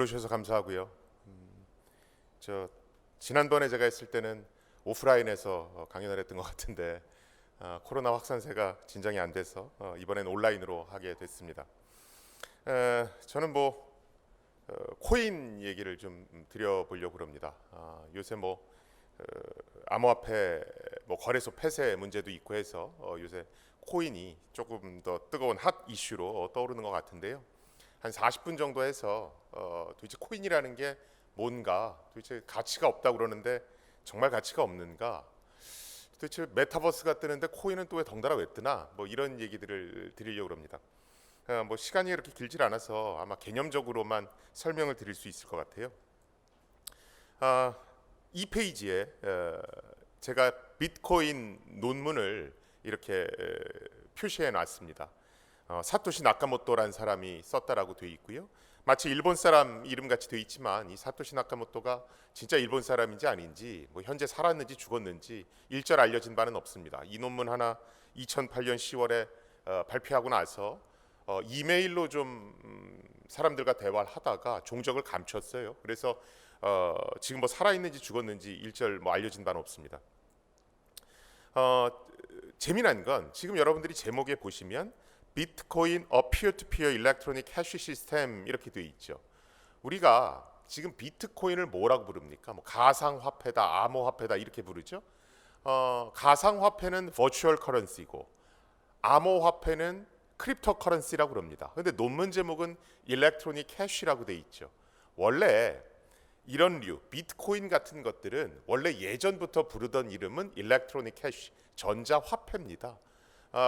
불러주셔서 감사하고요. 저 지난번에 제가 했을 때는 오프라인에서 강연을 했던 것 같은데 코로나 확산세가 진정이 안 돼서 이번엔 온라인으로 하게 됐습니다. 저는 코인 얘기를 좀 드려보려고 합니다. 요새 암호화폐 거래소 폐쇄 문제도 있고 해서 요새 코인이 조금 더 뜨거운 핫 이슈로 떠오르는 것 같은데요. 한 40분 정도 해서 도대체 코인이라는 게 뭔가, 도대체 가치가 없다고 그러는데 정말 가치가 없는가, 도대체 메타버스가 뜨는데 코인은 또 왜 덩달아 왜 뜨나, 이런 얘기들을 드리려고 합니다. 시간이 그렇게 길질 않아서 아마 개념적으로만 설명을 드릴 수 있을 것 같아요. 이 페이지에 제가 비트코인 논문을 이렇게 표시해 놨습니다. 사토시 나카모토라는 사람이 썼다라고 되어 있고요. 마치 일본 사람 이름 같이 되어 있지만 이 사토시 나카모토가 진짜 일본 사람인지 아닌지, 현재 살았는지 죽었는지 일절 알려진 바는 없습니다. 이 논문 하나 2008년 10월에 발표하고 나서 이메일로 좀 사람들과 대화를 하다가 종적을 감췄어요. 그래서 지금 살아있는지 죽었는지 일절 알려진 바는 없습니다. 재미난 건 지금 여러분들이 제목에 보시면 비트코인 a peer-to-peer electronic cash system 이렇게 되어 있죠. 우리가 지금 비트코인을 뭐라고 부릅니까? 가상화폐다, 암호화폐다 이렇게 부르죠. 가상화폐는 virtual currency고 암호화폐는 크립토 커런시라고 그럽니다. 근데 논문 제목은 일렉트로닉 캐시라고 돼 있죠. 원래 이런 류 비트코인 같은 것들은 원래 예전부터 부르던 이름은 일렉트로닉 캐시, 전자화폐입니다.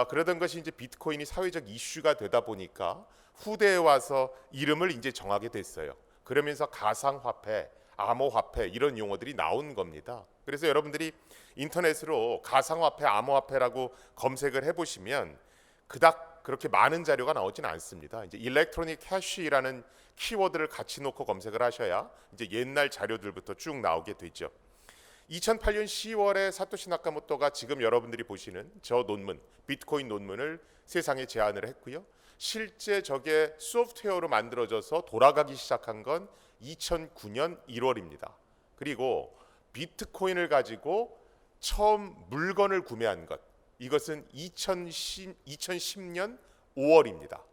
그러던 것이 이제 비트코인이 사회적 이슈가 되다 보니까 후대에 와서 이름을 이제 정하게 됐어요. 그러면서 가상화폐, 암호화폐 이런 용어들이 나온 겁니다. 그래서 여러분들이 인터넷으로 가상화폐, 암호화폐라고 검색을 해보시면 그닥 그렇게 많은 자료가 나오지는 않습니다. 이제 일렉트로닉 캐시라는 키워드를 같이 놓고 검색을 하셔야 이제 옛날 자료들부터 쭉 나오게 되죠. 2008년 10월에 사토시 나카모토가 지금 여러분들이 보시는 저 논문, 비트코인 논문을 세상에 제안을 했고요. 실제 저게 소프트웨어로 만들어져서 돌아가기 시작한 건 2009년 1월입니다. 그리고 비트코인을 가지고 처음 물건을 구매한 것, 이것은 2010년 5월입니다.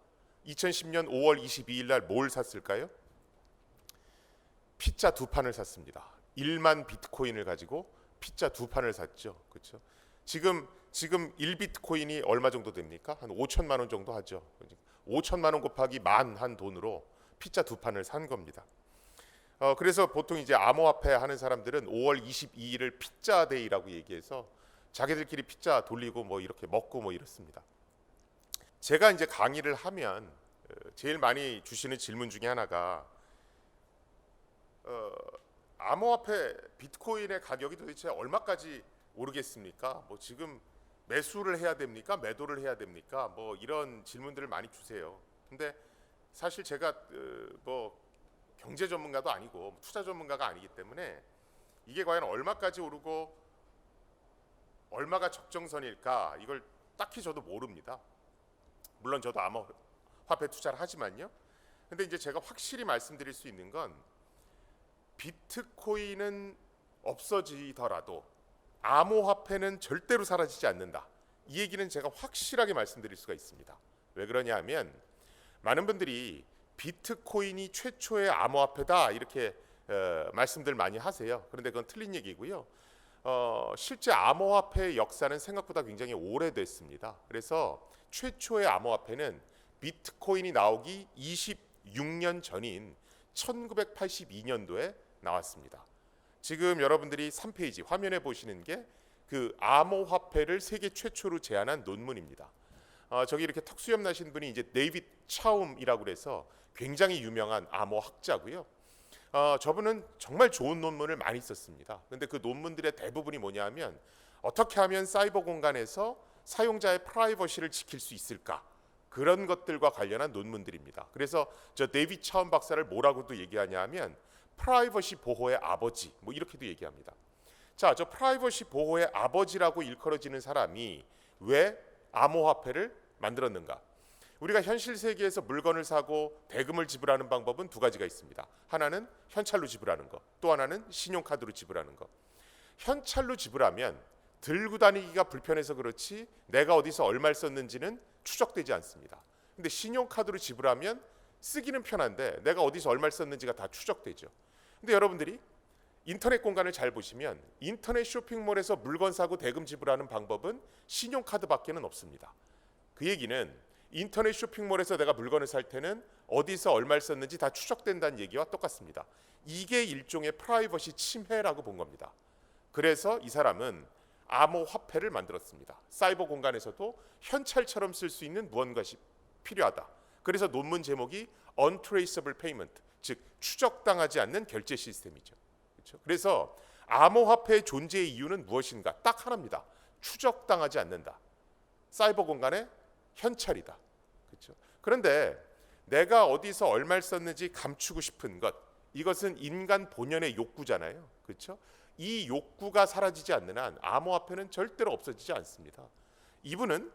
2010년 5월 22일 날 뭘 샀을까요? 피자 두 판을 샀습니다. 1만 비트코인을 가지고 피자 두 판을 샀죠. 그렇죠? 지금 1비트코인이 얼마 정도 됩니까? 한 5천만 원 정도 하죠. 5천만 원 곱하기 만 한 돈으로 피자 두 판을 산 겁니다. 그래서 보통 이제 암호화폐 하는 사람들은 5월 22일을 피자 데이라고 얘기해서 자기들끼리 피자 돌리고 이렇게 먹고 이렇습니다. 제가 이제 강의를 하면 제일 많이 주시는 질문 중에 하나가 암호화폐 비트코인의 가격이 도대체 얼마까지 오르겠습니까? 지금 매수를 해야 됩니까? 매도를 해야 됩니까? 이런 질문들을 많이 주세요. 근데 사실 제가 경제 전문가도 아니고 투자 전문가가 아니기 때문에 이게 과연 얼마까지 오르고 얼마가 적정선일까, 이걸 딱히 저도 모릅니다. 물론 저도 암호화폐 투자를 하지만요. 근데 이제 제가 확실히 말씀드릴 수 있는 건 비트코인은 없어지더라도 암호화폐는 절대로 사라지지 않는다. 이 얘기는 제가 확실하게 말씀드릴 수가 있습니다. 왜 그러냐면 많은 분들이 비트코인이 최초의 암호화폐다 이렇게 말씀들 많이 하세요. 그런데 그건 틀린 얘기고요. 실제 암호화폐의 역사는 생각보다 굉장히 오래됐습니다. 그래서 최초의 암호화폐는 비트코인이 나오기 26년 전인 1982년도에 나왔습니다. 지금 여러분들이 3페이지 화면에 보시는 게 그 암호화폐를 세계 최초로 제안한 논문입니다. 저기 이렇게 턱수염 나신 분이 이제 데이빗 차움이라고 그래서 굉장히 유명한 암호학자고요. 저분은 정말 좋은 논문을 많이 썼습니다. 그런데 그 논문들의 대부분이 뭐냐면 어떻게 하면 사이버 공간에서 사용자의 프라이버시를 지킬 수 있을까, 그런 것들과 관련한 논문들입니다. 그래서 저 데이빗 차움 박사를 뭐라고도 얘기하냐면 프라이버시 보호의 아버지 이렇게도 얘기합니다. 자, 저 프라이버시 보호의 아버지라고 일컬어지는 사람이 왜 암호화폐를 만들었는가? 우리가 현실 세계에서 물건을 사고 대금을 지불하는 방법은 두 가지가 있습니다. 하나는 현찰로 지불하는 거, 또 하나는 신용카드로 지불하는 거. 현찰로 지불하면 들고 다니기가 불편해서 그렇지 내가 어디서 얼마를 썼는지는 추적되지 않습니다. 근데 신용카드로 지불하면 쓰기는 편한데 내가 어디서 얼마를 썼는지가 다 추적되죠. 근데 여러분들이 인터넷 공간을 잘 보시면 인터넷 쇼핑몰에서 물건 사고 대금 지불하는 방법은 신용카드밖에는 없습니다. 그 얘기는 인터넷 쇼핑몰에서 내가 물건을 살 때는 어디서 얼마를 썼는지 다 추적된다는 얘기와 똑같습니다. 이게 일종의 프라이버시 침해라고 본 겁니다. 그래서 이 사람은 암호화폐를 만들었습니다. 사이버 공간에서도 현찰처럼 쓸 수 있는 무언가가 필요하다. 그래서 논문 제목이 Untraceable Payment, 즉 추적당하지 않는 결제 시스템이죠. 그렇죠? 그래서 암호화폐의 존재의 이유는 무엇인가? 딱 하나입니다. 추적당하지 않는다. 사이버 공간의 현찰이다. 그렇죠? 그런데 내가 어디서 얼마를 썼는지 감추고 싶은 것, 이것은 인간 본연의 욕구잖아요. 그렇죠? 이 욕구가 사라지지 않는 한 암호화폐는 절대로 없어지지 않습니다. 이분은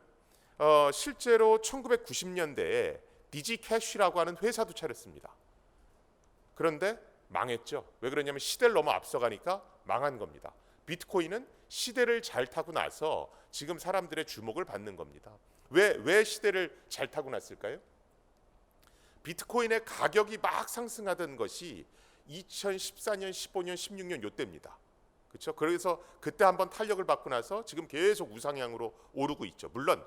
실제로 1990년대에 디지캐시라고 하는 회사도 차렸습니다. 그런데 망했죠. 왜 그러냐면 시대를 너무 앞서가니까 망한 겁니다. 비트코인은 시대를 잘 타고 나서 지금 사람들의 주목을 받는 겁니다. 왜 시대를 잘 타고 났을까요? 비트코인의 가격이 막 상승하던 것이 2014년, 15년, 16년 이때입니다. 그렇죠? 그래서 그때 한번 탄력을 받고 나서 지금 계속 우상향으로 오르고 있죠. 물론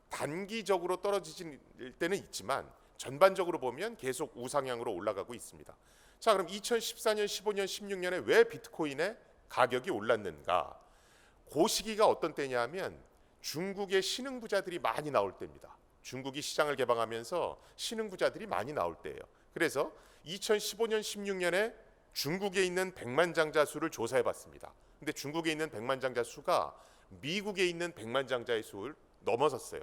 단기적으로 떨어질 때는 있지만 전반적으로 보면 계속 우상향으로 올라가고 있습니다. 자, 그럼 2014년, 15년, 16년에 왜 비트코인의 가격이 올랐는가? 그 시기가 어떤 때냐면 중국의 신흥부자들이 많이 나올 때입니다. 중국이 시장을 개방하면서 신흥부자들이 많이 나올 때예요. 그래서 2015년, 16년에 중국에 있는 백만장자 수를 조사해 봤습니다. 근데 중국에 있는 백만장자 수가 미국에 있는 백만장자의 수를 넘어섰어요.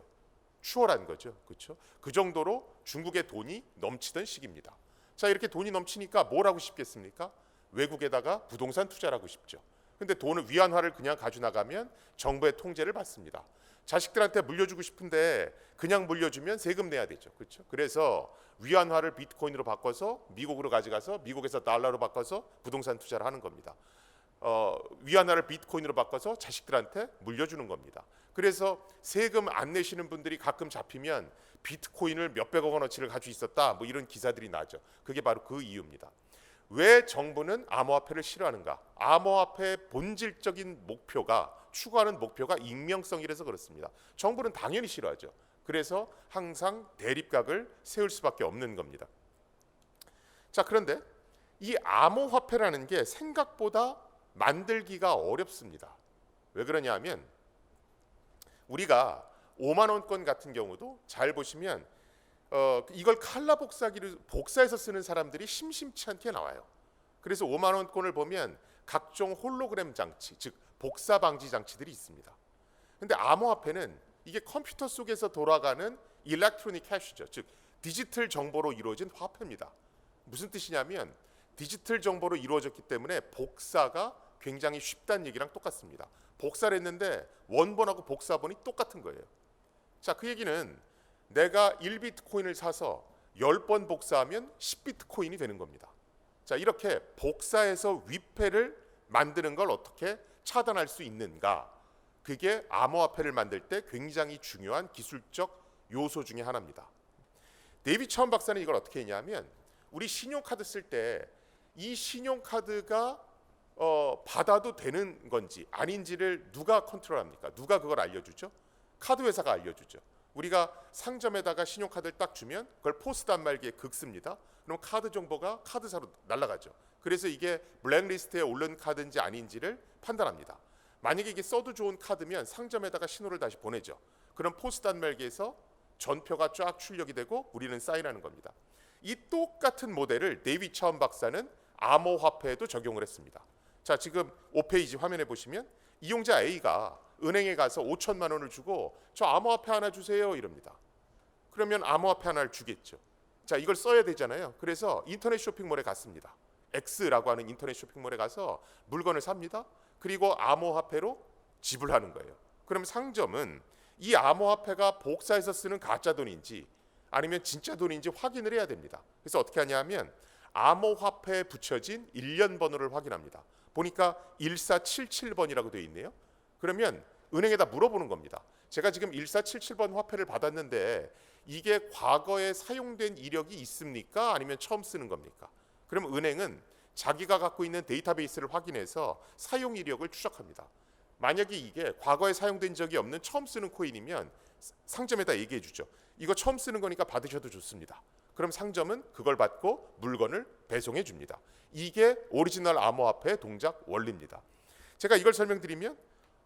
추월한 거죠. 그렇죠? 그 정도로 중국의 돈이 넘치던 시기입니다. 자, 이렇게 돈이 넘치니까 뭘 하고 싶겠습니까? 외국에다가 부동산 투자를 하고 싶죠. 근데 돈을 위안화를 그냥 가져 나가면 정부의 통제를 받습니다. 자식들한테 물려주고 싶은데 그냥 물려주면 세금 내야 되죠. 그렇죠? 그래서 위안화를 비트코인으로 바꿔서 미국으로 가져가서 미국에서 달러로 바꿔서 부동산 투자를 하는 겁니다. 위안화를 비트코인으로 바꿔서 자식들한테 물려주는 겁니다. 그래서 세금 안 내시는 분들이 가끔 잡히면 비트코인을 몇백억 원어치를 가지고 있었다, 뭐 이런 기사들이 나죠. 그게 바로 그 이유입니다. 왜 정부는 암호화폐를 싫어하는가? 암호화폐의 본질적인 목표가, 추구하는 목표가 익명성이라서 그렇습니다. 정부는 당연히 싫어하죠. 그래서 항상 대립각을 세울 수밖에 없는 겁니다. 자, 그런데 이 암호화폐라는 게 생각보다 만들기가 어렵습니다. 왜 그러냐면 우리가 5만 원권 같은 경우도 잘 보시면 이걸 칼라 복사기를 복사해서 쓰는 사람들이 심심치 않게 나와요. 그래서 5만 원권을 보면 각종 홀로그램 장치, 즉 복사 방지 장치들이 있습니다. 근데 암호화폐는 이게 컴퓨터 속에서 돌아가는 일렉트로닉 캐시죠. 즉 디지털 정보로 이루어진 화폐입니다. 무슨 뜻이냐면 디지털 정보로 이루어졌기 때문에 복사가 굉장히 쉽다는 얘기랑 똑같습니다. 복사를 했는데 원본하고 복사본이 똑같은 거예요. 자, 그 얘기는 내가 1비트코인을 사서 10번 복사하면 10비트코인이 되는 겁니다. 자, 이렇게 복사해서 위패를 만드는 걸 어떻게 차단할 수 있는가? 그게 암호화폐를 만들 때 굉장히 중요한 기술적 요소 중에 하나입니다. 데이비드 차원 박사는 이걸 어떻게 했냐면 우리 신용카드 쓸 때 이 신용카드가 받아도 되는 건지 아닌지를 누가 컨트롤합니까? 누가 그걸 알려주죠? 카드 회사가 알려주죠. 우리가 상점에다가 신용카드를 딱 주면 그걸 포스 단말기에 긁습니다. 그럼 카드 정보가 카드사로 날아가죠. 그래서 이게 블랙리스트에 오른 카드인지 아닌지를 판단합니다. 만약에 이게 써도 좋은 카드면 상점에다가 신호를 다시 보내죠. 그럼 포스 단말기에서 전표가 쫙 출력이 되고 우리는 사인하는 겁니다. 이 똑같은 모델을 데이비드 차원 박사는 암호화폐에도 적용을 했습니다. 자, 지금 5페이지 화면에 보시면 이용자 A가 은행에 가서 5천만 원을 주고 저 암호화폐 하나 주세요 이럽니다. 그러면 암호화폐 하나를 주겠죠. 자, 이걸 써야 되잖아요. 그래서 인터넷 쇼핑몰에 갔습니다. X라고 하는 인터넷 쇼핑몰에 가서 물건을 삽니다. 그리고 암호화폐로 지불하는 거예요. 그럼 상점은 이 암호화폐가 복사해서 쓰는 가짜 돈인지 아니면 진짜 돈인지 확인을 해야 됩니다. 그래서 어떻게 하냐면 암호화폐에 붙여진 일련 번호를 확인합니다. 보니까 1477번이라고 되어 있네요. 그러면 은행에다 물어보는 겁니다. 제가 지금 1477번 화폐를 받았는데 이게 과거에 사용된 이력이 있습니까? 아니면 처음 쓰는 겁니까? 그럼 은행은 자기가 갖고 있는 데이터베이스를 확인해서 사용 이력을 추적합니다. 만약에 이게 과거에 사용된 적이 없는 처음 쓰는 코인이면 상점에다 얘기해 주죠. 이거 처음 쓰는 거니까 받으셔도 좋습니다. 그럼 상점은 그걸 받고 물건을 배송해 줍니다. 이게 오리지널 암호화폐의 동작 원리입니다. 제가 이걸 설명드리면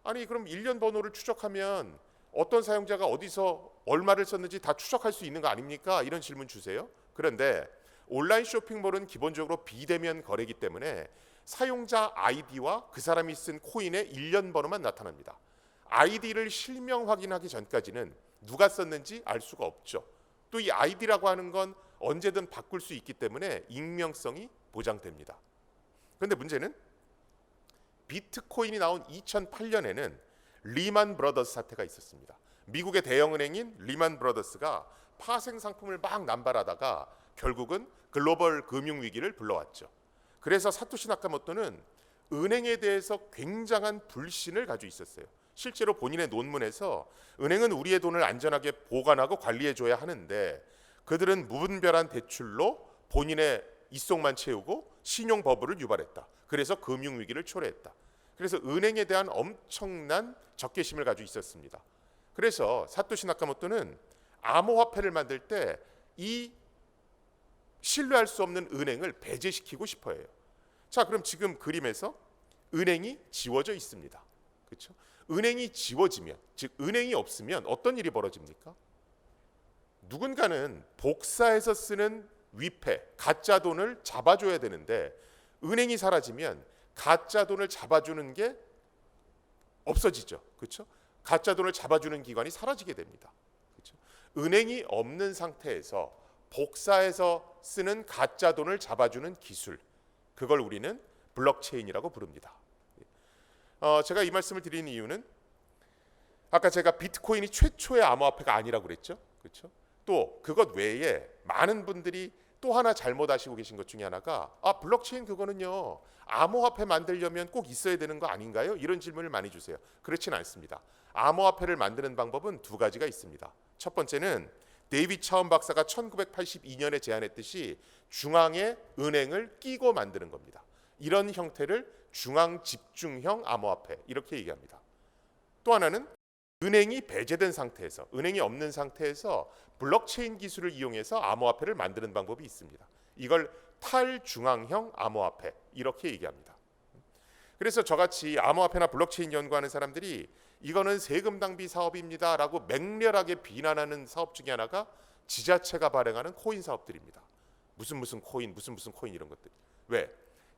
아니 그럼 일련 번호를 추적하면 어떤 사용자가 어디서 얼마를 썼는지 다 추적할 수 있는 거 아닙니까? 이런 질문 주세요. 그런데 온라인 쇼핑몰은 기본적으로 비대면 거래이기 때문에 사용자 아이디와 그 사람이 쓴 코인의 일련 번호만 나타납니다. 아이디를 실명 확인하기 전까지는 누가 썼는지 알 수가 없죠. 또 이 아이디라고 하는 건 언제든 바꿀 수 있기 때문에 익명성이 보장됩니다. 그런데 문제는 비트코인이 나온 2008년에는 리만 브러더스 사태가 있었습니다. 미국의 대형은행인 리만 브러더스가 파생 상품을 막 남발하다가 결국은 글로벌 금융위기를 불러왔죠. 그래서 사토시 나카모토는 은행에 대해서 굉장한 불신을 가지고 있었어요. 실제로 본인의 논문에서 은행은 우리의 돈을 안전하게 보관하고 관리해줘야 하는데 그들은 무분별한 대출로 본인의 입속만 채우고 신용 버블을 유발했다. 그래서 금융위기를 초래했다. 그래서 은행에 대한 엄청난 적개심을 가지고 있었습니다. 그래서 사토시 나카모토는 암호화폐를 만들 때 이 신뢰할 수 없는 은행을 배제시키고 싶어 해요. 자, 그럼 지금 그림에서 은행이 지워져 있습니다. 그렇죠? 은행이 지워지면, 즉 은행이 없으면 어떤 일이 벌어집니까? 누군가는 복사해서 쓰는 위패, 가짜 돈을 잡아줘야 되는데 은행이 사라지면 가짜 돈을 잡아주는 게 없어지죠. 그렇죠? 가짜 돈을 잡아주는 기관이 사라지게 됩니다. 그렇죠? 은행이 없는 상태에서 복사해서 쓰는 가짜 돈을 잡아주는 기술, 그걸 우리는 블록체인이라고 부릅니다. 제가 이 말씀을 드리는 이유는 아까 제가 비트코인이 최초의 암호화폐가 아니라고 그랬죠. 그렇죠? 또 그것 외에 많은 분들이 또 하나 잘못 아시고 계신 것 중에 하나가 블록체인 그거는요 암호화폐 만들려면 꼭 있어야 되는 거 아닌가요? 이런 질문을 많이 주세요. 그렇지는 않습니다. 암호화폐를 만드는 방법은 두 가지가 있습니다. 첫 번째는 데이빗 차움 박사가 1982년에 제안했듯이 중앙에 은행을 끼고 만드는 겁니다. 이런 형태를 중앙 집중형 암호화폐 이렇게 얘기합니다. 또 하나는 은행이 배제된 상태에서, 은행이 없는 상태에서 블록체인 기술을 이용해서 암호화폐를 만드는 방법이 있습니다. 이걸 탈중앙형 암호화폐 이렇게 얘기합니다. 그래서 저같이 암호화폐나 블록체인 연구하는 사람들이 이거는 세금 낭비 사업입니다라고 맹렬하게 비난하는 사업 중에 하나가 지자체가 발행하는 코인 사업들입니다. 무슨 코인, 무슨 코인 이런 것들. 왜?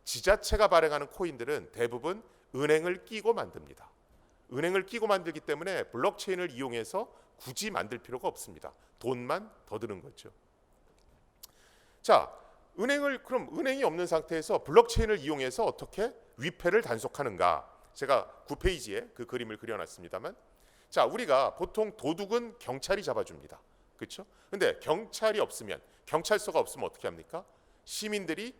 지자체가 발행하는 코인들은 대부분 은행을 끼고 만듭니다. 은행을 끼고 만들기 때문에 블록체인을 이용해서 굳이 만들 필요가 없습니다. 돈만 더 드는 거죠. 자, 그럼 은행이 없는 상태에서 블록체인을 이용해서 어떻게 위패를 단속하는가? 제가 9페이지에 그 그림을 그려놨습니다만, 자, 우리가 보통 도둑은 경찰이 잡아줍니다. 그렇죠? 근데 경찰이 없으면, 경찰서가 없으면 어떻게 합니까? 시민들이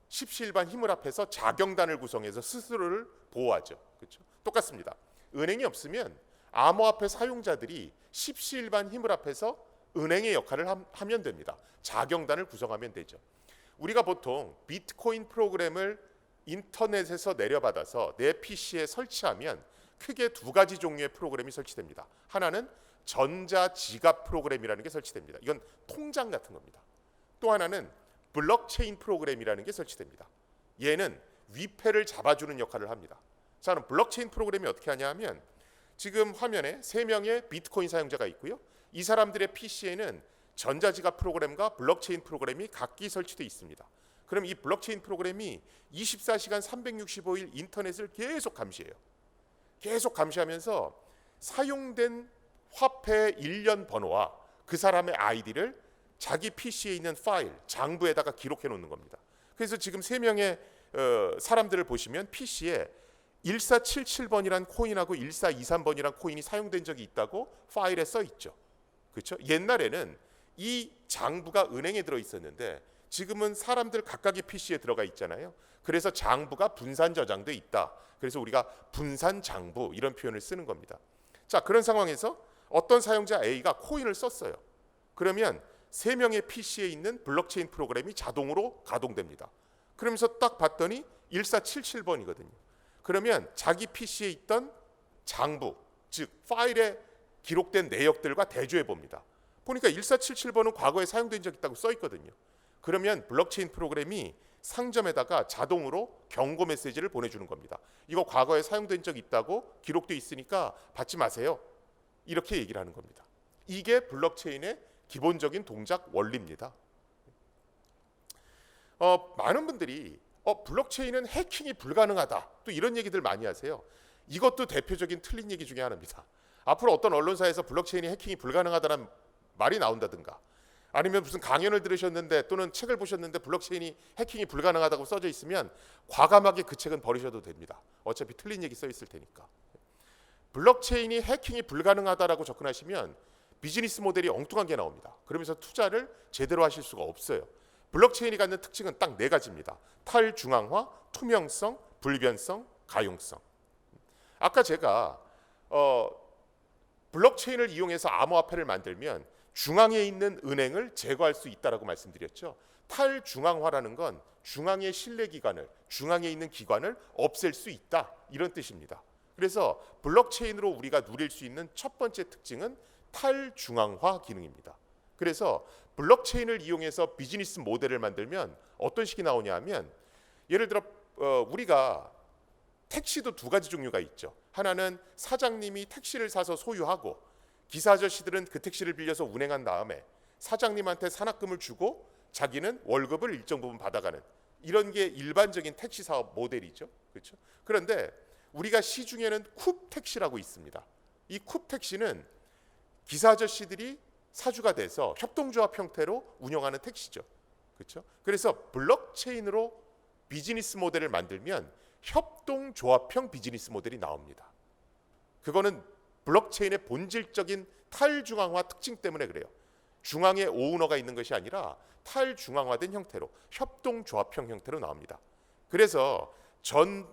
십시일반 힘을 합해서 자경단을 구성해서 스스로를 보호하죠. 그렇죠? 똑같습니다. 은행이 없으면 암호화폐 사용자들이 십시일반 힘을 합해서 은행의 역할을 하면 됩니다. 자경단을 구성하면 되죠. 우리가 보통 비트코인 프로그램을 인터넷에서 내려받아서 내 PC에 설치하면 크게 두 가지 종류의 프로그램이 설치됩니다. 하나는 전자지갑 프로그램이라는 게 설치됩니다. 이건 통장 같은 겁니다. 또 하나는 블록체인 프로그램이라는 게 설치됩니다. 얘는 위패를 잡아주는 역할을 합니다. 자, 그럼 블록체인 프로그램이 어떻게 하냐면 지금 화면에 3명의 비트코인 사용자가 있고요. 이 사람들의 PC에는 전자지갑 프로그램과 블록체인 프로그램이 각기 설치되어 있습니다. 그럼 이 블록체인 프로그램이 24시간 365일 인터넷을 계속 감시해요. 계속 감시하면서 사용된 화폐 일련 번호와 그 사람의 아이디를 자기 PC에 있는 파일, 장부에다가 기록해 놓는 겁니다. 그래서 지금 3명의 사람들을 보시면 PC에 1477번이란 코인하고 1423번이란 코인이 사용된 적이 있다고 파일에 써 있죠. 그렇죠? 옛날에는 이 장부가 은행에 들어 있었는데 지금은 사람들 각각의 PC에 들어가 있잖아요. 그래서 장부가 분산 저장돼 있다. 그래서 우리가 분산 장부 이런 표현을 쓰는 겁니다. 자, 그런 상황에서 어떤 사용자 A가 코인을 썼어요. 그러면 3명의 PC에 있는 블록체인 프로그램이 자동으로 가동됩니다. 그러면서 딱 봤더니 1477번이거든요. 그러면 자기 PC에 있던 장부, 즉 파일에 기록된 내역들과 대조해 봅니다. 보니까 1477번은 과거에 사용된 적 있다고 써 있거든요. 그러면 블록체인 프로그램이 상점에다가 자동으로 경고 메시지를 보내주는 겁니다. 이거 과거에 사용된 적 있다고 기록돼 있으니까 받지 마세요. 이렇게 얘기를 하는 겁니다. 이게 블록체인의 기본적인 동작 원리입니다. 많은 분들이 블록체인은 해킹이 불가능하다. 또 이런 얘기들 많이 하세요. 이것도 대표적인 틀린 얘기 중에 하나입니다. 앞으로 어떤 언론사에서 블록체인이 해킹이 불가능하다는 말이 나온다든가 아니면 무슨 강연을 들으셨는데 또는 책을 보셨는데 블록체인이 해킹이 불가능하다고 써져 있으면 과감하게 그 책은 버리셔도 됩니다. 어차피 틀린 얘기 써 있을 테니까. 블록체인이 해킹이 불가능하다라고 접근하시면 비즈니스 모델이 엉뚱한 게 나옵니다. 그러면서 투자를 제대로 하실 수가 없어요. 블록체인이 갖는 특징은 딱 4가지입니다. 탈중앙화, 투명성, 불변성, 가용성. 아까 제가 블록체인을 이용해서 암호화폐를 만들면 중앙에 있는 은행을 제거할 수 있다라고 말씀드렸죠. 탈중앙화라는 건 중앙의 신뢰기관을, 중앙에 있는 기관을 없앨 수 있다 이런 뜻입니다. 그래서 블록체인으로 우리가 누릴 수 있는 첫 번째 특징은 탈중앙화 기능입니다. 그래서 블록체인을 이용해서 비즈니스 모델을 만들면 어떤 식이 나오냐 하면 예를 들어 우리가 택시도 2가지 종류가 있죠. 하나는 사장님이 택시를 사서 소유하고 기사 아저씨들은 그 택시를 빌려서 운행한 다음에 사장님한테 산학금을 주고 자기는 월급을 일정 부분 받아가는 이런 게 일반적인 택시 사업 모델이죠. 그렇죠? 그런데 우리가 시중에는 쿱 택시라고 있습니다. 이 쿱 택시는 기사 아저씨들이 사주가 돼서 협동조합 형태로 운영하는 택시죠. 그렇죠? 그래서 블록체인으로 비즈니스 모델을 만들면 협동조합형 비즈니스 모델이 나옵니다. 그거는 블록체인의 본질적인 탈중앙화 특징 때문에 그래요. 중앙에 오너가 있는 것이 아니라 탈중앙화된 형태로 협동조합형 형태로 나옵니다. 그래서 전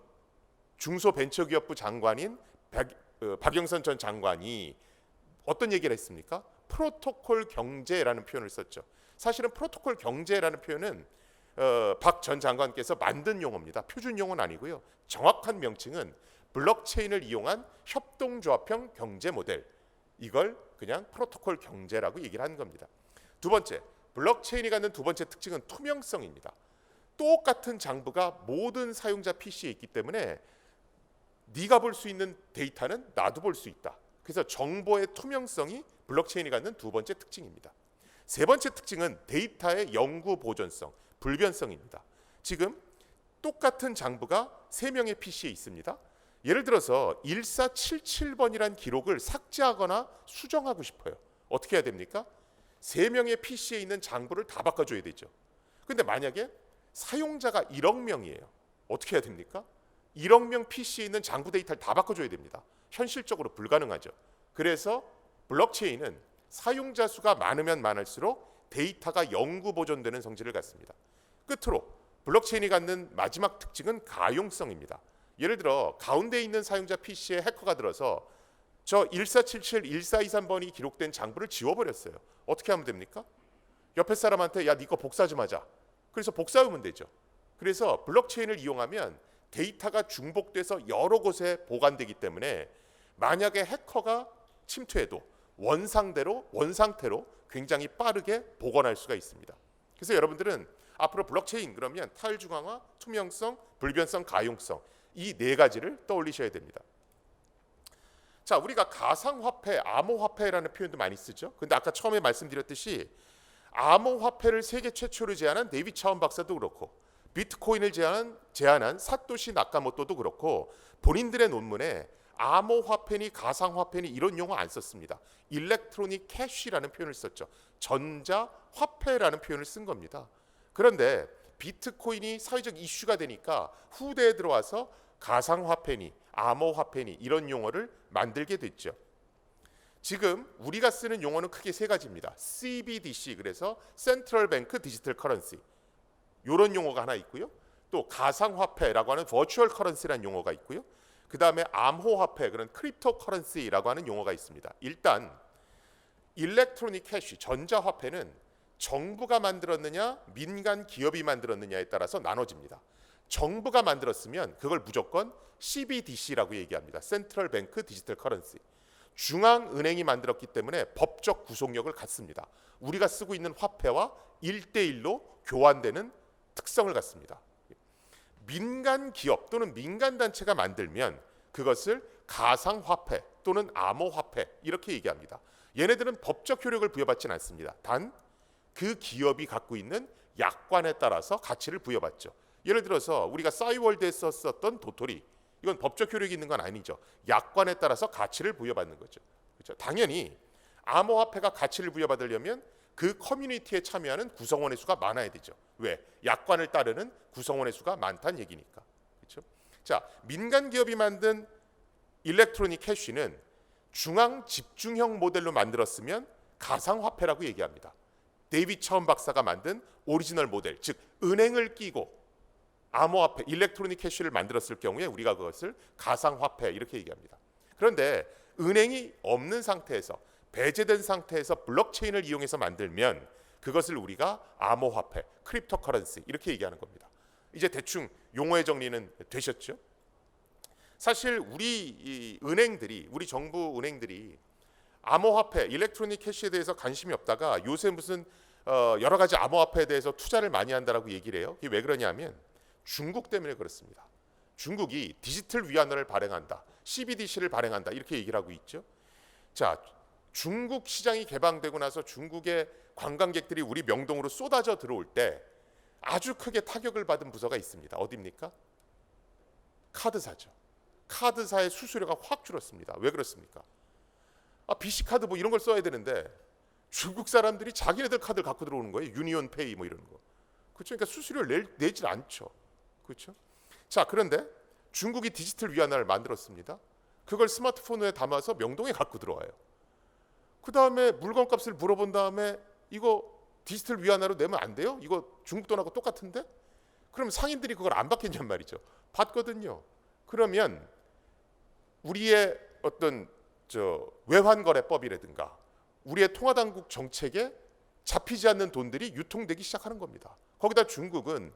중소벤처기업부 장관인 박영선 전 장관이 어떤 얘기를 했습니까? 프로토콜 경제라는 표현을 썼죠. 사실은 프로토콜 경제라는 표현은 박 전 장관께서 만든 용어입니다. 표준 용어는 아니고요. 정확한 명칭은 블록체인을 이용한 협동조합형 경제 모델. 이걸 그냥 프로토콜 경제라고 얘기를 하는 겁니다. 두 번째, 블록체인이 갖는 두 번째 특징은 투명성입니다. 똑같은 장부가 모든 사용자 PC에 있기 때문에 네가 볼 수 있는 데이터는 나도 볼 수 있다. 그래서 정보의 투명성이 블록체인이 갖는 두 번째 특징입니다. 세 번째 특징은 데이터의 영구 보존성, 불변성입니다. 지금 똑같은 장부가 3명의 PC에 있습니다. 예를 들어서 1477번이라는 기록을 삭제하거나 수정하고 싶어요. 어떻게 해야 됩니까? 3명의 PC에 있는 장부를 다 바꿔줘야 되죠. 근데 만약에 사용자가 1억 명이에요. 어떻게 해야 됩니까? 1억 명 PC에 있는 장부 데이터를 다 바꿔줘야 됩니다. 현실적으로 불가능하죠. 그래서 블록체인은 사용자 수가 많으면 많을수록 데이터가 영구 보존되는 성질을 갖습니다. 끝으로 블록체인이 갖는 마지막 특징은 가용성입니다. 예를 들어 가운데 있는 사용자 PC에 해커가 들어서 저 1477, 1423번이 기록된 장부를 지워버렸어요. 어떻게 하면 됩니까? 옆에 사람한테 야, 네 거 복사 좀 하자. 그래서 복사하면 되죠. 그래서 블록체인을 이용하면 데이터가 중복돼서 여러 곳에 보관되기 때문에 만약에 해커가 침투해도 원상태로 굉장히 빠르게 복원할 수가 있습니다. 그래서 여러분들은 앞으로 블록체인 그러면 탈중앙화, 투명성, 불변성, 가용성 이 4가지를 떠올리셔야 됩니다. 자, 우리가 가상화폐, 암호화폐라는 표현도 많이 쓰죠. 근데 아까 처음에 말씀드렸듯이 암호화폐를 세계 최초로 제안한 데이비드 차원 박사도 그렇고 비트코인을 제안한 사토시 나카모토도 그렇고 본인들의 논문에 암호화폐니 가상화폐니 이런 용어 안 썼습니다. 일렉트로닉 캐시라는 표현을 썼죠. 전자화폐라는 표현을 쓴 겁니다. 그런데 비트코인이 사회적 이슈가 되니까 후대에 들어와서 가상화폐니 암호화폐니 이런 용어를 만들게 됐죠. 지금 우리가 쓰는 용어는 크게 세 가지입니다. CBDC, 그래서 Central Bank Digital Currency, 이런 용어가 하나 있고요. 또 가상화폐라고 하는 Virtual Currency라는 용어가 있고요. 그 다음에 암호화폐, 그런 크립토 커런시라고 하는 용어가 있습니다. 일단 일렉트로닉 캐시, 전자화폐는 정부가 만들었느냐 민간 기업이 만들었느냐에 따라서 나눠집니다. 정부가 만들었으면 그걸 무조건 CBDC라고 얘기합니다. Central Bank Digital Currency. 중앙은행이 만들었기 때문에 법적 구속력을 갖습니다. 우리가 쓰고 있는 화폐와 1대1로 교환되는 특성을 갖습니다. 민간 기업 또는 민간 단체가 만들면 그것을 가상화폐 또는 암호화폐 이렇게 얘기합니다. 얘네들은 법적 효력을 부여받지는 않습니다. 단 그 기업이 갖고 있는 약관에 따라서 가치를 부여받죠. 예를 들어서 우리가 싸이월드에서 썼던 도토리, 이건 법적 효력이 있는 건 아니죠. 약관에 따라서 가치를 부여받는 거죠. 그렇죠? 당연히 암호화폐가 가치를 부여받으려면 그 커뮤니티에 참여하는 구성원의 수가 많아야 되죠. 왜? 약관을 따르는 구성원의 수가 많다는 얘기니까. 그렇죠? 자, 민간 기업이 만든 일렉트로닉 캐시는 중앙 집중형 모델로 만들었으면 가상화폐라고 얘기합니다. 데이빗 차움 박사가 만든 오리지널 모델, 즉 은행을 끼고 암호화폐, 일렉트로닉 캐시를 만들었을 경우에 우리가 그것을 가상화폐 이렇게 얘기합니다. 그런데 은행이 없는 상태에서, 배제된 상태에서 블록체인을 이용해서 만들면 그것을 우리가 암호화폐, 크립토 커런시 이렇게 얘기하는 겁니다. 이제 대충 용어의 정리는 되셨죠? 사실 우리 은행들이, 우리 정부 은행들이 암호화폐, 일렉트로닉 캐시에 대해서 관심이 없다가 요새 무슨 여러 가지 암호화폐에 대해서 투자를 많이 한다라고 얘기를 해요. 이게 왜 그러냐면 중국 때문에 그렇습니다. 중국이 디지털 위안화를 발행한다, CBDC를 발행한다 이렇게 얘기를 하고 있죠. 자, 중국 시장이 개방되고 나서 중국의 관광객들이 우리 명동으로 쏟아져 들어올 때 아주 크게 타격을 받은 부서가 있습니다. 어디입니까? 카드사죠. 카드사의 수수료가 확 줄었습니다. 왜 그렇습니까? BC카드 뭐 이런 걸 써야 되는데 중국 사람들이 자기네들 카드를 갖고 들어오는 거예요. 유니온페이 뭐 이런 거. 그렇죠? 그러니까 수수료를 내질 않죠. 그렇죠? 자, 그런데 중국이 디지털 위안화를 만들었습니다. 그걸 스마트폰에 담아서 명동에 갖고 들어와요. 그 다음에 물건값을 물어본 다음에 이거 디지털 위안화로 내면 안 돼요? 이거 중국 돈하고 똑같은데? 그럼 상인들이 그걸 안 받겠냔 말이죠. 받거든요. 그러면 우리의 어떤 외환거래법이라든가 우리의 통화당국 정책에 잡히지 않는 돈들이 유통되기 시작하는 겁니다. 거기다 중국은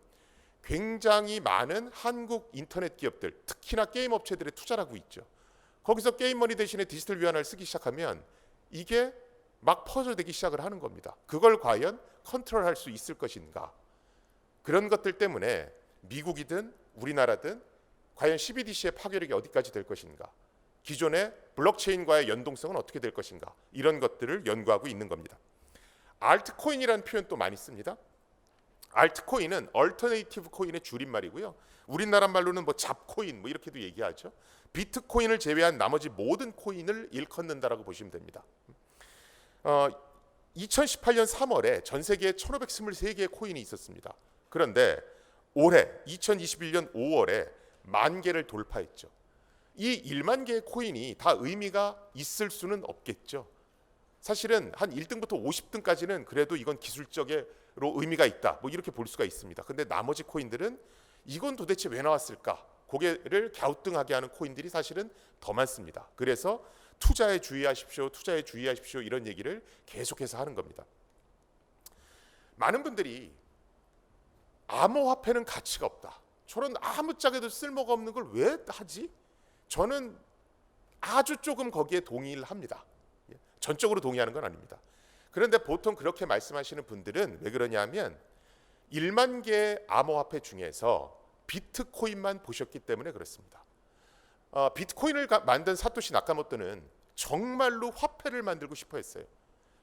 굉장히 많은 한국 인터넷 기업들, 특히나 게임 업체들에 투자를 하고 있죠. 거기서 게임머니 대신에 디지털 위안화를 쓰기 시작하면 이게 막 퍼져되기 시작을 하는 겁니다. 그걸 과연 컨트롤할 수 있을 것인가? 그런 것들 때문에 미국이든 우리나라든 과연 CBDC의 파괴력이 어디까지 될 것인가? 기존의 블록체인과의 연동성은 어떻게 될 것인가? 이런 것들을 연구하고 있는 겁니다. 알트코인이라는 표현 또 많이 씁니다. 알트코인은 얼터네이티브 코인의 줄임말이고요. 우리나라 말로는 뭐 잡코인 뭐 이렇게도 얘기하죠. 비트코인을 제외한 나머지 모든 코인을 일컫는다라고 보시면 됩니다. 2018년 3월에 전 세계에 1523개의 코인이 있었습니다. 그런데 올해 2021년 5월에 10,000개를 돌파했죠. 이 1만 개의 코인이 다 의미가 있을 수는 없겠죠. 사실은 한 1등부터 50등까지는 그래도 이건 기술적으로 의미가 있다, 뭐 이렇게 볼 수가 있습니다. 근데 나머지 코인들은 이건 도대체 왜 나왔을까? 고개를 갸우뚱하게 하는 코인들이 사실은 더 많습니다. 그래서 투자에 주의하십시오, 투자에 주의하십시오 이런 얘기를 계속해서 하는 겁니다. 많은 분들이 암호화폐는 가치가 없다, 저런 아무짝에도 쓸모가 없는 걸 왜 하지? 저는 아주 조금 거기에 동의를 합니다. 전적으로 동의하는 건 아닙니다. 그런데 보통 그렇게 말씀하시는 분들은 왜 그러냐면 1만 개의 암호화폐 중에서 비트코인만 보셨기 때문에 그렇습니다. 비트코인을 만든 사토시 나카모토는 정말로 화폐를 만들고 싶어 했어요.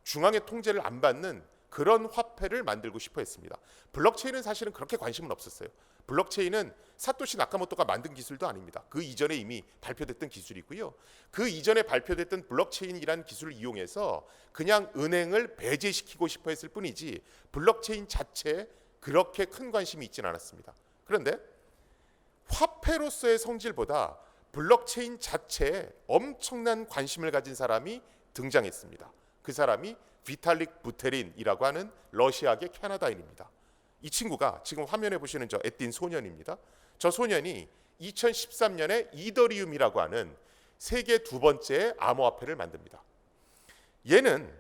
중앙의 통제를 안 받는 그런 화폐를 만들고 싶어 했습니다. 블록체인은 사실은 그렇게 관심은 없었어요. 블록체인은 사토시 나카모토가 만든 기술도 아닙니다. 그 이전에 이미 발표됐던 기술이고요. 그 이전에 발표됐던 블록체인이라는 기술을 이용해서 그냥 은행을 배제시키고 싶어 했을 뿐이지 블록체인 자체에 그렇게 큰 관심이 있지는 않았습니다. 그런데 화폐로서의 성질보다 블록체인 자체에 엄청난 관심을 가진 사람이 등장했습니다. 그 사람이 비탈릭 부테린이라고 하는 러시아계 캐나다인입니다. 이 친구가 지금 화면에 보시는 저 에틴 소년입니다. 저 소년이 2013년에 이더리움이라고 하는 세계 두 번째 암호화폐를 만듭니다. 얘는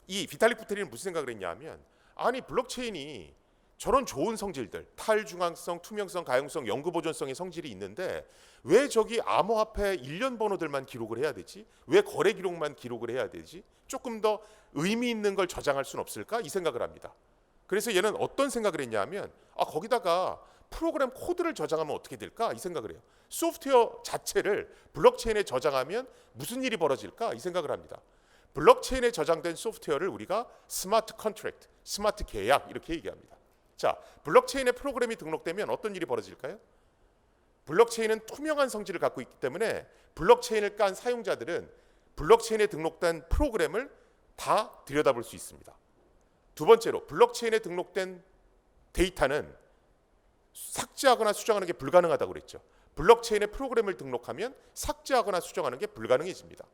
이 비탈릭 부테린은 무슨 생각을 했냐면, 아니 블록체인이 저런 좋은 성질들, 탈중앙성, 투명성, 가용성, 영구보존성의 성질이 있는데 왜 저기 암호화폐 일련 번호들만 기록을 해야 되지? 왜 거래 기록만 기록을 해야 되지? 조금 더 의미 있는 걸 저장할 수는 없을까? 이 생각을 합니다. 그래서 얘는 어떤 생각을 했냐면, 거기다가 프로그램 코드를 저장하면 어떻게 될까? 이 생각을 해요. 소프트웨어 자체를 블록체인에 저장하면 무슨 일이 벌어질까? 이 생각을 합니다. 블록체인에 저장된 소프트웨어를 우리가 스마트 컨트랙트, 스마트 계약 이렇게 얘기합니다. 자, 블록체인에 프로그램이 등록되면 어떤 일이 벌어질까요? 블록체인은 투명한 성질을 갖고 있기 때문에 블록체인을 깐 사용자들은 블록체인에 등록된 프로그램을 다 들여다볼 수 있습니다. 두 번째로, 블록체인에 등록된 데이터는 삭제하거나 수정하는 게 불가능하다고 그랬죠. 블록체인에 프로그램을 등록하면 삭제하거나 수정하는 게 불가능해집니다.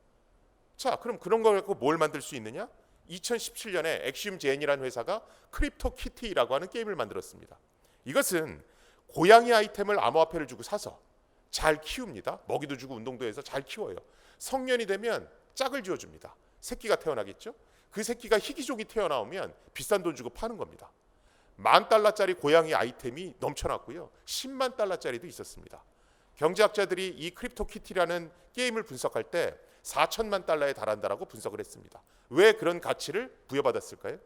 자, 그럼 그런 걸 갖고 뭘 만들 수 있느냐? 2017년에 엑시움 제인이라는 회사가 크립토 키티라고 하는 게임을 만들었습니다. 이것은 고양이 아이템을 암호화폐를 주고 사서 잘 키웁니다. 먹이도 주고 운동도 해서 잘 키워요. 성년이 되면 짝을 지어줍니다. 새끼가 태어나겠죠? 그 새끼가 희귀족이 태어나오면 비싼 돈 주고 파는 겁니다. $10,000짜리 고양이 아이템이 넘쳐났고요. $100,000짜리도 있었습니다. 경제학자들이 이 크립토 키티라는 게임을 분석할 때 $40,000,000에 달한다라고 분석을 했습니다. 왜 그런 가치를 부여받았을까요?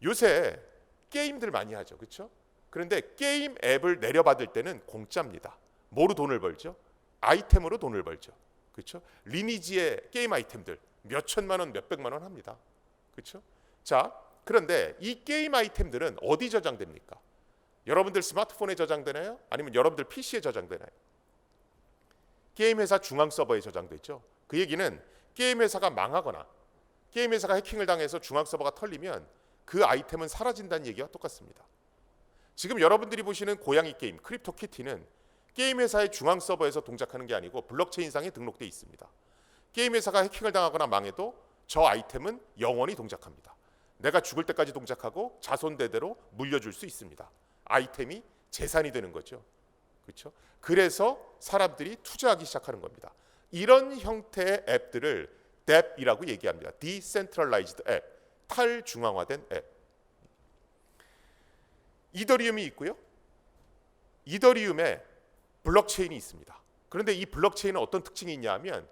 요새 게임들 많이 하죠, 그렇죠? 그런데 게임 앱을 내려받을 때는 공짜입니다. 뭐로 돈을 벌죠? 아이템으로 돈을 벌죠, 그렇죠? 리니지의 게임 아이템들 몇 천만 원, 몇 백만 원 합니다, 그렇죠? 자, 그런데 이 게임 아이템들은 어디 저장됩니까? 여러분들 스마트폰에 저장되나요? 아니면 여러분들 PC에 저장되나요? 게임 회사 중앙 서버에 저장되죠. 그 얘기는 게임 회사가 망하거나 게임 회사가 해킹을 당해서 중앙 서버가 털리면 그 아이템은 사라진다는 얘기와 똑같습니다. 지금 여러분들이 보시는 고양이 게임 크립토 키티는 게임 회사의 중앙 서버에서 동작하는 게 아니고 블록체인상에 등록되어 있습니다. 게임 회사가 해킹을 당하거나 망해도 저 아이템은 영원히 동작합니다. 내가 죽을 때까지 동작하고 자손대대로 물려줄 수 있습니다. 아이템이 재산이 되는 거죠, 그렇죠? 그래서 사람들이 투자하기 시작하는 겁니다. 이런 형태의 앱들을 DApp이라고 얘기합니다. Decentralized App, 탈중앙화된 앱. 이더리움이 있고요. 이더리움에 블록체인이 있습니다. 그런데 이 블록체인은 어떤 특징이 있냐면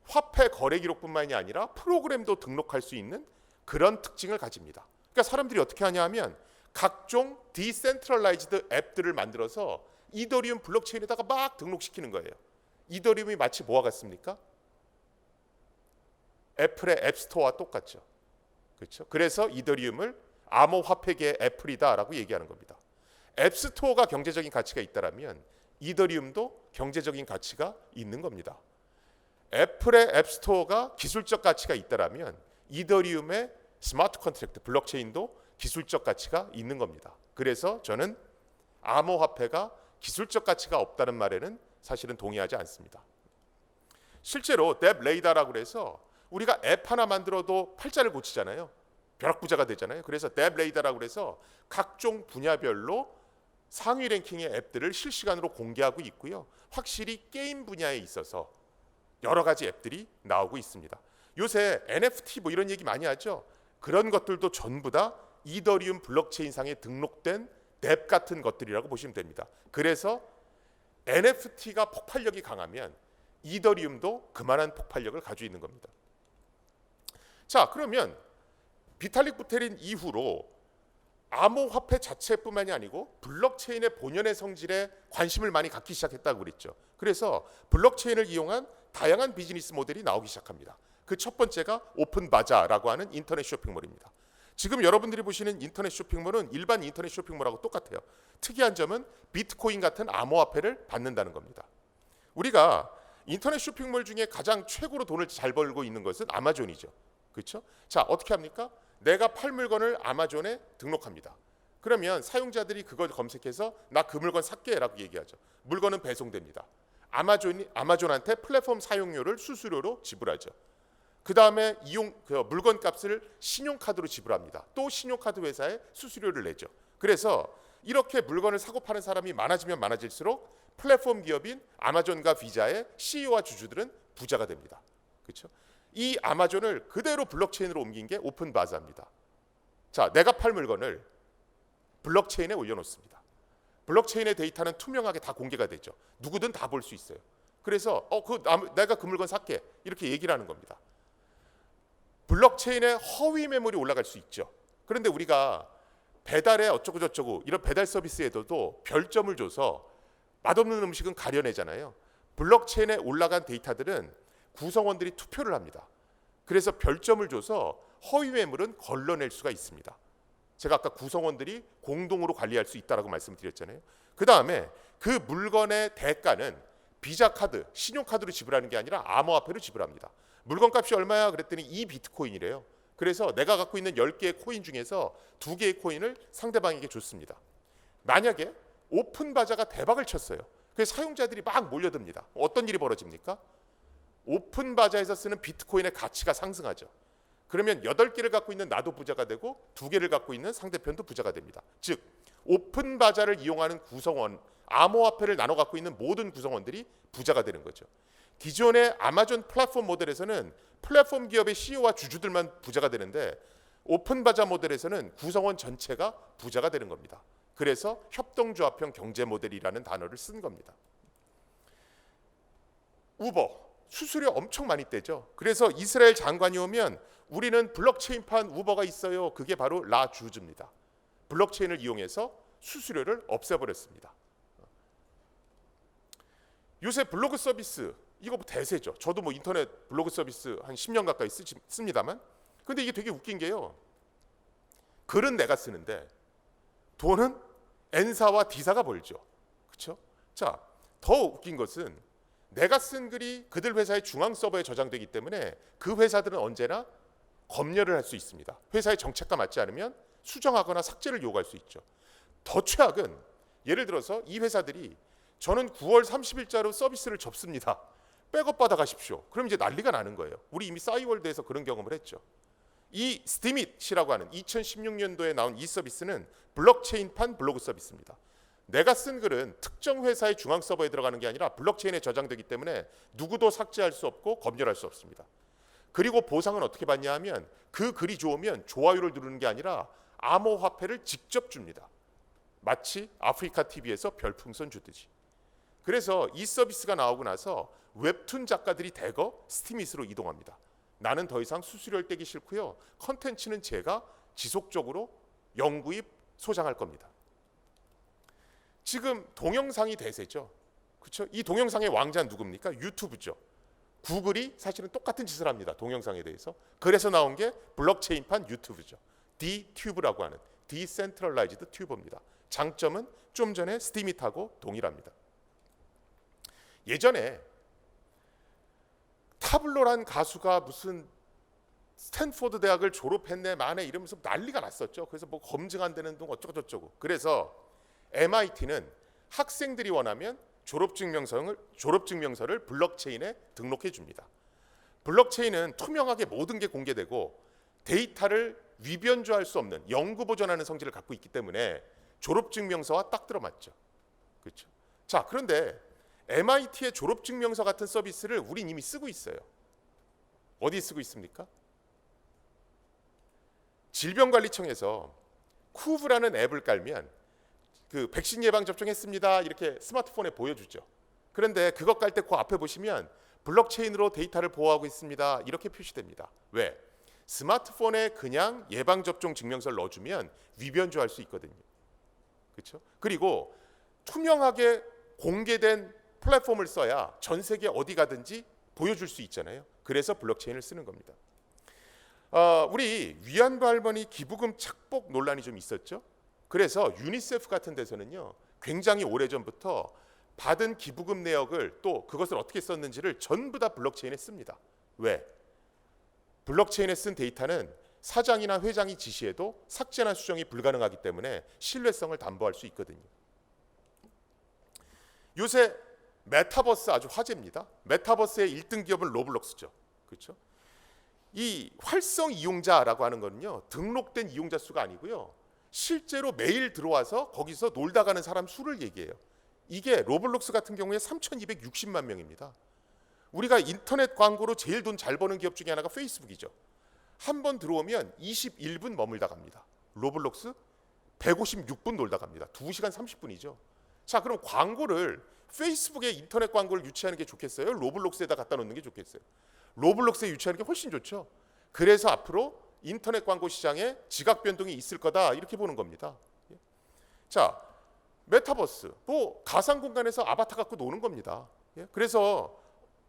화폐 거래 기록뿐만이 아니라 프로그램도 등록할 수 있는 그런 특징을 가집니다. 그러니까 사람들이 어떻게 하냐면 각종 디센트럴라이즈드 앱들을 만들어서 이더리움 블록체인에다가 막 등록시키는 거예요. 이더리움이 마치 뭐와 같습니까? 애플의 앱스토어와 똑같죠, 그렇죠? 그래서 이더리움을 암호화폐계의 애플이다라고 얘기하는 겁니다. 앱스토어가 경제적인 가치가 있다라면 이더리움도 경제적인 가치가 있는 겁니다. 애플의 앱스토어가 기술적 가치가 있다라면 이더리움의 스마트 컨트랙트 블록체인도 기술적 가치가 있는 겁니다. 그래서 저는 암호화폐가 기술적 가치가 없다는 말에는 사실은 동의하지 않습니다. 실제로 뎁 레이더라고 해서 우리가 앱 하나 만들어도 팔자를 고치잖아요. 벼락부자가 되잖아요. 그래서 뎁 레이더라고 해서 각종 분야별로 상위 랭킹의 앱들을 실시간으로 공개하고 있고요. 확실히 게임 분야에 있어서 여러 가지 앱들이 나오고 있습니다. 요새 NFT 뭐 이런 얘기 많이 하죠. 그런 것들도 전부 다 이더리움 블록체인상에 등록된 뎁 같은 것들이라고 보시면 됩니다. 그래서 NFT가 폭발력이 강하면 이더리움도 그만한 폭발력을 가지고 있는 겁니다. 자, 그러면 비탈릭 부테린 이후로 암호화폐 자체뿐만이 아니고 블록체인의 본연의 성질에 관심을 많이 갖기 시작했다고 그랬죠. 그래서 블록체인을 이용한 다양한 비즈니스 모델이 나오기 시작합니다. 그 첫 번째가 오픈바자라고 하는 인터넷 쇼핑몰입니다. 지금 여러분들이 보시는 인터넷 쇼핑몰은 일반 인터넷 쇼핑몰하고 똑같아요. 특이한 점은 비트코인 같은 암호화폐를 받는다는 겁니다. 우리가 인터넷 쇼핑몰 중에 가장 최고로 돈을 잘 벌고 있는 것은 아마존이죠, 그렇죠? 자, 어떻게 합니까? 내가 팔 물건을 아마존에 등록합니다. 그러면 사용자들이 그걸 검색해서 나 그 물건 살게라고 얘기하죠. 물건은 배송됩니다. 아마존한테 플랫폼 사용료를 수수료로 지불하죠. 그 다음에 물건 값을 신용카드로 지불합니다. 또 신용카드 회사에 수수료를 내죠. 그래서 이렇게 물건을 사고 파는 사람이 많아지면 많아질수록 플랫폼 기업인 아마존과 비자의 CEO와 주주들은 부자가 됩니다. 그렇죠? 이 아마존을 그대로 블록체인으로 옮긴 게 오픈바자입니다. 자, 내가 팔 물건을 블록체인에 올려놓습니다. 블록체인의 데이터는 투명하게 다 공개가 되죠. 누구든 다 볼 수 있어요. 그래서 내가 그 물건 살게 이렇게 얘기를 하는 겁니다. 블록체인에 허위 매물이 올라갈 수 있죠. 그런데 우리가 배달에 어쩌고 저쩌고 이런 배달 서비스에도 별점을 줘서 맛없는 음식은 가려내잖아요. 블록체인에 올라간 데이터들은 구성원들이 투표를 합니다. 그래서 별점을 줘서 허위 매물은 걸러낼 수가 있습니다. 제가 아까 구성원들이 공동으로 관리할 수 있다라고 말씀드렸잖아요. 그 다음에 그 물건의 대가는 비자 카드, 신용카드로 지불하는 게 아니라 암호화폐로 지불합니다. 물건값이 얼마야? 그랬더니 2비트코인이래요. 그래서 내가 갖고 있는 10개의 코인 중에서 2개의 코인을 상대방에게 줬습니다. 만약에 오픈바자가 대박을 쳤어요. 그래서 사용자들이 막 몰려듭니다. 어떤 일이 벌어집니까? 오픈바자에서 쓰는 비트코인의 가치가 상승하죠. 그러면 8개를 갖고 있는 나도 부자가 되고 2개를 갖고 있는 상대편도 부자가 됩니다. 즉 오픈바자를 이용하는 구성원, 암호화폐를 나눠 갖고 있는 모든 구성원들이 부자가 되는 거죠. 기존의 아마존 플랫폼 모델에서는 플랫폼 기업의 CEO와 주주들만 부자가 되는데 오픈바자 모델에서는 구성원 전체가 부자가 되는 겁니다. 그래서 협동조합형 경제 모델이라는 단어를 쓴 겁니다. 우버 수수료 엄청 많이 떼죠. 그래서 이스라엘 장관이 오면 우리는 블록체인판 우버가 있어요. 그게 바로 라주즈입니다. 블록체인을 이용해서 수수료를 없애버렸습니다. 요새 블로그 서비스 이거 대세죠. 저도 인터넷 블로그 서비스 한 10년 가까이 씁니다만, 근데 이게 되게 웃긴 게요. 글은 내가 쓰는데 돈은 N사와 D사가 벌죠. 그렇죠? 자, 더 웃긴 것은 내가 쓴 글이 그들 회사의 중앙 서버에 저장되기 때문에 그 회사들은 언제나 검열을 할 수 있습니다. 회사의 정책과 맞지 않으면 수정하거나 삭제를 요구할 수 있죠. 더 최악은 예를 들어서 이 회사들이 저는 9월 30일자로 서비스를 접습니다. 백업 받아가십시오. 그럼 이제 난리가 나는 거예요. 우리 이미 싸이월드에서 그런 경험을 했죠. 이 스티밋이라고 하는 2016년도에 나온 이 서비스는 블록체인판 블로그 서비스입니다. 내가 쓴 글은 특정 회사의 중앙 서버에 들어가는 게 아니라 블록체인에 저장되기 때문에 누구도 삭제할 수 없고 검열할 수 없습니다. 그리고 보상은 어떻게 받냐 하면 그 글이 좋으면 좋아요를 누르는 게 아니라 암호화폐를 직접 줍니다. 마치 아프리카 TV에서 별풍선 주듯이. 그래서 이 서비스가 나오고 나서 웹툰 작가들이 대거 스티밋으로 이동합니다. 나는 더 이상 수수료를 떼기 싫고요. 컨텐츠는 제가 지속적으로 영구히 소장할 겁니다. 지금 동영상이 대세죠. 그렇죠? 이 동영상의 왕자는 누굽니까? 유튜브죠. 구글이 사실은 똑같은 짓을 합니다. 동영상에 대해서. 그래서 나온 게 블록체인판 유튜브죠. D튜브라고 하는 디센트럴라이즈드 튜브입니다. 장점은 좀 전에 스티밋하고 동일합니다. 예전에 타블로란 가수가 무슨 스탠포드 대학을 졸업했네 마네 이러면서 난리가 났었죠. 그래서 뭐 검증 안 되는 둥 어쩌고 저쩌고. 그래서 MIT는 학생들이 원하면 졸업증명서를 블록체인에 등록해 줍니다. 블록체인은 투명하게 모든 게 공개되고 데이터를 위변조할 수 없는 영구 보존하는 성질을 갖고 있기 때문에 졸업증명서와 딱 들어맞죠. 그렇죠? 자, 그런데 MIT의 졸업증명서 같은 서비스를 우린 이미 쓰고 있어요. 어디 쓰고 있습니까? 질병관리청에서 쿠브라는 앱을 깔면 그 백신 예방 접종했습니다. 이렇게 스마트폰에 보여주죠. 그런데 그것 깔 때 그 앞에 보시면 블록체인으로 데이터를 보호하고 있습니다. 이렇게 표시됩니다. 왜? 스마트폰에 그냥 예방 접종 증명서를 넣어주면 위변조할 수 있거든요. 그렇죠? 그리고 투명하게 공개된 플랫폼을 써야 전 세계 어디 가든지 보여줄 수 있잖아요. 그래서 블록체인을 쓰는 겁니다. 우리 위안부 할머니 기부금 착복 논란이 좀 있었죠. 그래서 유니세프 같은 데서는요, 굉장히 오래전부터 받은 기부금 내역을 또 그것을 어떻게 썼는지를 전부 다 블록체인에 씁니다. 왜? 블록체인에 쓴 데이터는 사장이나 회장이 지시해도 삭제나 수정이 불가능하기 때문에 신뢰성을 담보할 수 있거든요. 요새 메타버스 아주 화제입니다. 메타버스의 1등 기업은 로블록스죠. 그렇죠? 이 활성 이용자라고 하는 거는요, 등록된 이용자 수가 아니고요, 실제로 매일 들어와서 거기서 놀다 가는 사람 수를 얘기해요. 이게 로블록스 같은 경우에 3,260만 명입니다. 우리가 인터넷 광고로 제일 돈 잘 버는 기업 중에 하나가 페이스북이죠. 한 번 들어오면 21분 머물다 갑니다. 로블록스 156분 놀다 갑니다. 2시간 30분이죠. 자, 그럼 광고를 페이스북에 인터넷 광고를 유치하는 게 좋겠어요? 로블록스에다 갖다 놓는 게 좋겠어요? 로블록스에 유치하는 게 훨씬 좋죠. 그래서 앞으로 인터넷 광고 시장에 지각 변동이 있을 거다, 이렇게 보는 겁니다. 자, 메타버스, 뭐 가상 공간에서 아바타 갖고 노는 겁니다. 그래서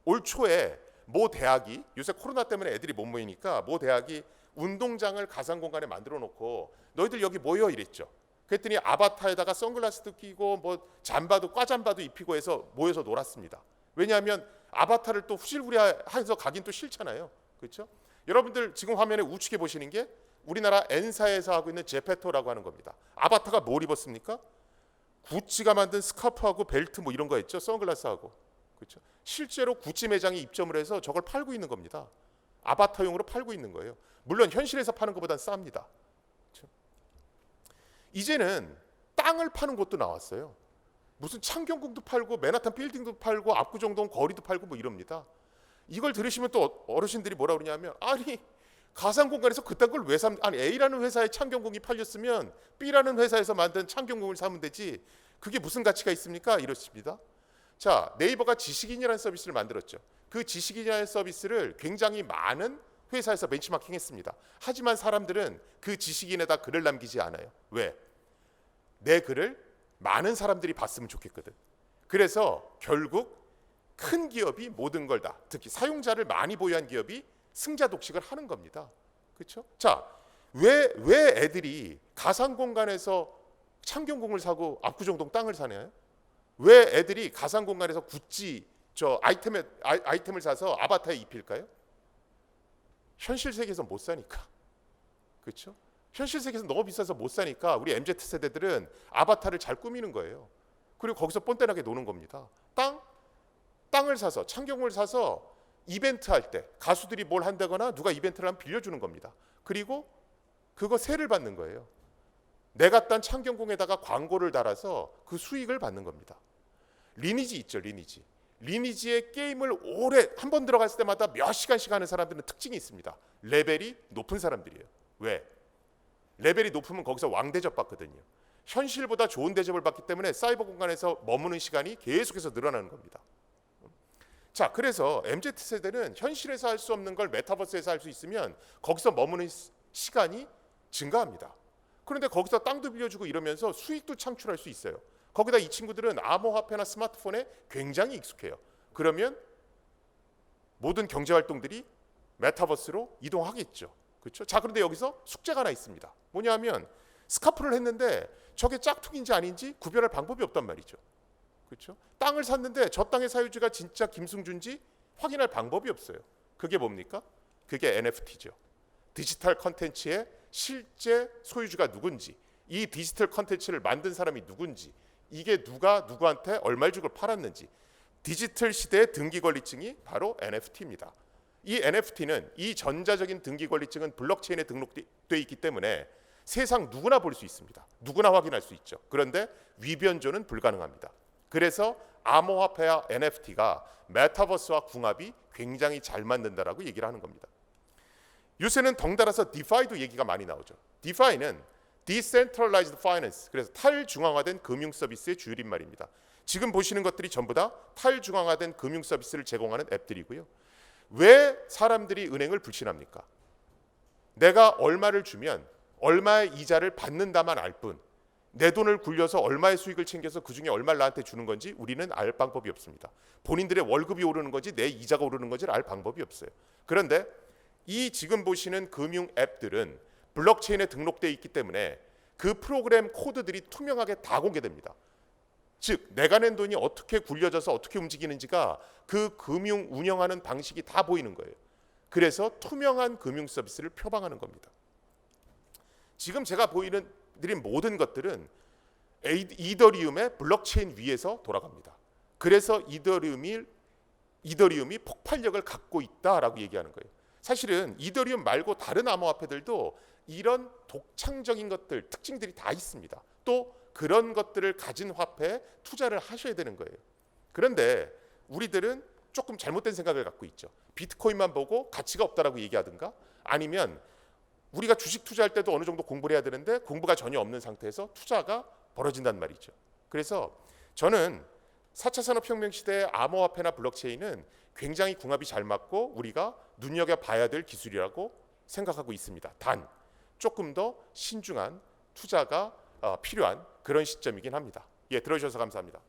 올 초에 모 대학이, 요새 코로나 때문에 애들이 못 모이니까 모 대학이 운동장을 가상 공간에 만들어 놓고 너희들 여기 모여 이랬죠. 그랬더니 아바타에다가 선글라스도 끼고 뭐 잠바도 과잠바도 입히고 해서 모여서 놀았습니다. 왜냐하면 아바타를 또 후실부리해서 가긴 또 싫잖아요. 그렇죠? 여러분들 지금 화면에 우측에 보시는 게 우리나라 N사에서 하고 있는 제페토라고 하는 겁니다. 아바타가 뭘 입었습니까? 구찌가 만든 스카프하고 벨트 뭐 이런 거 있죠. 선글라스하고. 그렇죠? 실제로 구찌 매장에 입점을 해서 저걸 팔고 있는 겁니다. 아바타용으로 팔고 있는 거예요. 물론 현실에서 파는 것보단 쌉니다. 그렇죠? 이제는 땅을 파는 곳도 나왔어요. 무슨 창경궁도 팔고 맨하탄 빌딩도 팔고 압구정동 거리도 팔고 뭐 이럽니다. 이걸 들으시면 또 어르신들이 뭐라 그러냐면, 아니 가상 공간에서 그딴 걸 왜 아니 A라는 회사의 창경궁이 팔렸으면 B라는 회사에서 만든 창경궁을 사면 되지, 그게 무슨 가치가 있습니까? 이렇습니다. 자, 네이버가 지식인이라는 서비스를 만들었죠. 그 지식인이라는 서비스를 굉장히 많은 회사에서 벤치마킹했습니다. 하지만 사람들은 그 지식인에다 글을 남기지 않아요. 왜? 내 글을 많은 사람들이 봤으면 좋겠거든. 그래서 결국 큰 기업이 모든 걸 다, 특히 사용자를 많이 보유한 기업이 승자 독식을 하는 겁니다. 그렇죠? 자, 왜 애들이 가상 공간에서 창경궁을 사고 압구정동 땅을 사나요? 왜 애들이 가상 공간에서 구찌 아이템을 사서 아바타에 입힐까요? 현실 세계에서 못 사니까. 그렇죠? 현실 세계에서 너무 비싸서 못 사니까 우리 MZ 세대들은 아바타를 잘 꾸미는 거예요. 그리고 거기서 뻔뻔하게 노는 겁니다. 땅을 사서, 창경을 사서 이벤트 할 때 가수들이 뭘 한다거나 누가 이벤트를 하면 빌려주는 겁니다. 그리고 그거 세를 받는 거예요. 내가 딴 창경궁에다가 광고를 달아서 그 수익을 받는 겁니다. 리니지 있죠, 리니지. 리니지의 게임을 오래 한 번 들어갔을 때마다 몇 시간씩 하는 사람들은 특징이 있습니다. 레벨이 높은 사람들이에요. 왜? 레벨이 높으면 거기서 왕대접 받거든요. 현실보다 좋은 대접을 받기 때문에 사이버 공간에서 머무는 시간이 계속해서 늘어나는 겁니다. 자, 그래서 MZ세대는 현실에서 할 수 없는 걸 메타버스에서 할 수 있으면 거기서 머무는 시간이 증가합니다. 그런데 거기서 땅도 빌려주고 이러면서 수익도 창출할 수 있어요. 거기다 이 친구들은 암호화폐나 스마트폰에 굉장히 익숙해요. 그러면 모든 경제활동들이 메타버스로 이동하겠죠. 그렇죠? 자, 그런데 여기서 숙제가 하나 있습니다. 뭐냐면 스카프를 했는데 저게 짝퉁인지 아닌지 구별할 방법이 없단 말이죠. 그렇죠? 땅을 샀는데 저 땅의 사유지가 진짜 김승준지 확인할 방법이 없어요. 그게 뭡니까? 그게 NFT죠. 디지털 컨텐츠의 실제 소유주가 누군지, 이 디지털 컨텐츠를 만든 사람이 누군지, 이게 누가 누구한테 얼마를 주고 팔았는지, 디지털 시대의 등기 권리증이 바로 NFT입니다. 이 NFT는, 이 전자적인 등기 권리증은 블록체인에 등록되어 있기 때문에 세상 누구나 볼 수 있습니다. 누구나 확인할 수 있죠. 그런데 위변조는 불가능합니다. 그래서 암호화폐와 NFT가 메타버스와 궁합이 굉장히 잘 맞는다라고 얘기를 하는 겁니다. 요새는 덩달아서 디파이도 얘기가 많이 나오죠. 디파이는 Decentralized Finance, 그래서 탈중앙화된 금융 서비스의 줄임말입니다. 지금 보시는 것들이 전부 다 탈중앙화된 금융 서비스를 제공하는 앱들이고요. 왜 사람들이 은행을 불신합니까? 내가 얼마를 주면 얼마의 이자를 받는다만 알 뿐, 내 돈을 굴려서 얼마의 수익을 챙겨서 그중에 얼마를 나한테 주는 건지 우리는 알 방법이 없습니다. 본인들의 월급이 오르는 건지 내 이자가 오르는 건지를 알 방법이 없어요. 그런데 이 지금 보시는 금융 앱들은 블록체인에 등록되어 있기 때문에 그 프로그램 코드들이 투명하게 다 공개됩니다. 즉 내가 낸 돈이 어떻게 굴려져서 어떻게 움직이는지가 그 금융 운영하는 방식이 다 보이는 거예요. 그래서 투명한 금융 서비스를 표방하는 겁니다. 지금 제가 보여드린 모든 것들은 이더리움의 블록체인 위에서 돌아갑니다. 그래서 이더리움이 폭발력을 갖고 있다라고 얘기하는 거예요. 사실은 이더리움 말고 다른 암호화폐들도 이런 독창적인 것들, 특징들이 다 있습니다. 또 그런 것들을 가진 화폐에 투자를 하셔야 되는 거예요. 그런데 우리들은 조금 잘못된 생각을 갖고 있죠. 비트코인만 보고 가치가 없다라고 얘기하든가, 아니면 우리가 주식 투자할 때도 어느 정도 공부를 해야 되는데 공부가 전혀 없는 상태에서 투자가 벌어진단 말이죠. 그래서 저는 4차 산업혁명 시대의 암호화폐나 블록체인은 굉장히 궁합이 잘 맞고 우리가 눈여겨봐야 될 기술이라고 생각하고 있습니다. 단 조금 더 신중한 투자가 필요한 그런 시점이긴 합니다. 예, 들어주셔서 감사합니다.